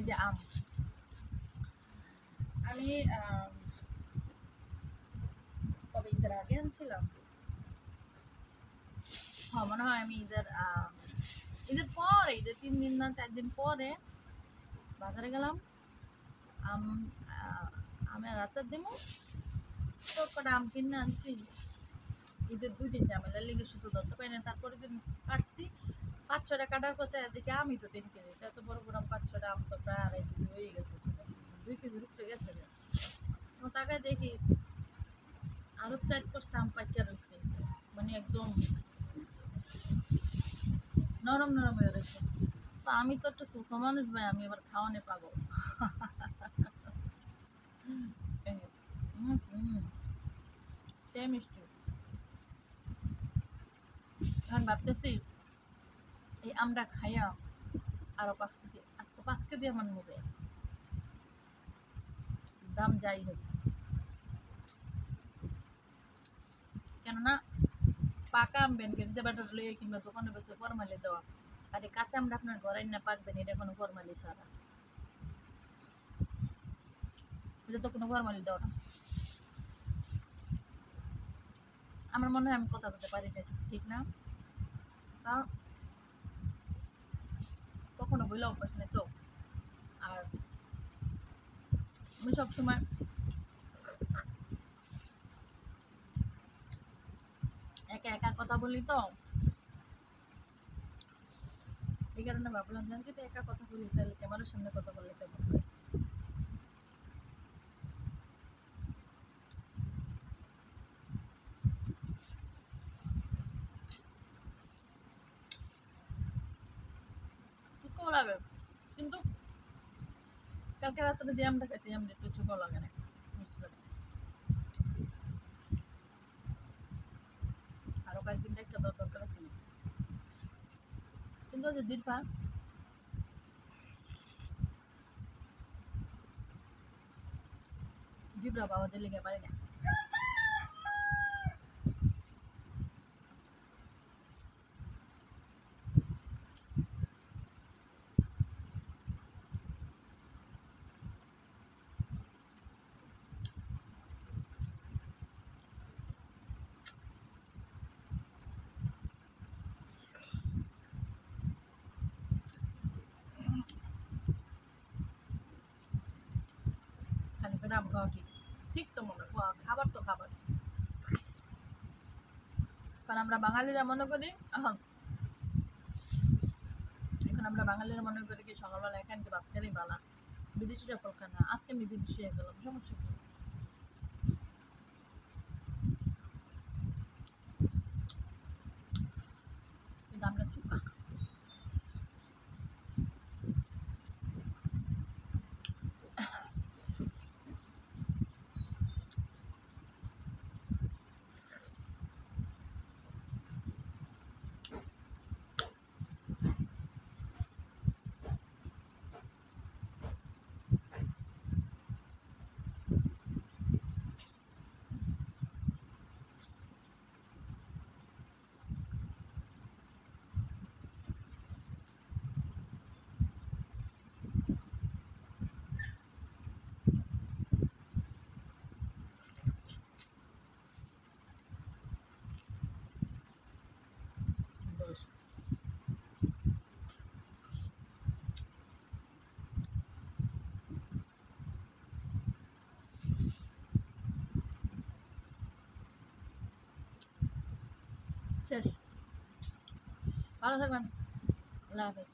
এই যে আম, আমি কবে ঈদের আগে আনছিলাম, হ্যাঁ মনে হয় আমি ঈদের পরে, ঈদের 3 দিন না 4 দিন পরে বাজারে গেলাম। আম আমের আচার দেবো, তো কটা আম কিনে আনছি। ঈদের 2 দিন ঝামেলা লেগে শুধু ধরতে পারি না। তারপরে দিন কাটছি, 5-6টা কাটার পর চাই দেখি আমি তো 3 কেজি, এত বড় বড় 5-6টা আম তো প্রায় 2.5 কেজি হয়ে গেছে, 2 কেজির উপরে গেছে। তাকায় দেখি আরো 4-5টা আম পাইকা রয়েছে, মানে একদম নরম নরম হয়ে রয়েছে। তো আমি তো একটা সুস্থ মানুষ ভাই, আমি এবার খাওয়ানে পাগল। সেই মিষ্টি। এখন ভাবতেছি এই আমটা খাইয়া আরো 5 কেজি, আজকে 5 কেজি আমার মজে, দাম যাই হোক। কেননা পাকা আম ব্যান কিনতে বাটার লইয়া কিংবা দোকানে বসে ফরমালি দেওয়া, আর এই কাঁচা আমটা আপনার ঘরে না পাকবেন, এটা কোনো ফরমালি ছাড়া, এটা তো কোনো ফরমালি দেওয়া না। আমার মনে হয় আমি কথা বলতে পারি না, ঠিক না? কারণ কখনো বইলে অভ্যাস নেই তো। আর আমি সবসময় একা একা কথা বলি তো, এই কারণে ভাবলাম যে যদি একা কথা বলি তাহলে ক্যামেরার সামনে কথা বললে কেমন হয়। চুকও লাগে, কিন্তু কালকে রাত্রে যে আমটা খাইছি আমটা একটু চুকও লাগে না, মিষ্টি লাগে। আরো কয়েকদিন একটা দরকার আছে, কিন্তু যে জিরফা জিবরা বাবা দিলে গে পারি না। খালি পেটে আম খাওয়া ঠিক, ঠিক তো মনে হয় খাবার তো খাবার। কারণ আমরা বাঙালিরা মনে করি এখন আমরা বাঙালিরা মনে করি কি সকালবেলা এখানকে ভাত খেলেই বালা, বিদেশিরা ফল খায় না। আজকে আমি বিদেশি হয়ে গেলাম, সমস্যা কি? কিন্তু আমরা চুকা। শেষ, ভালো থাকবেন, আল্লাহ হাফেজ।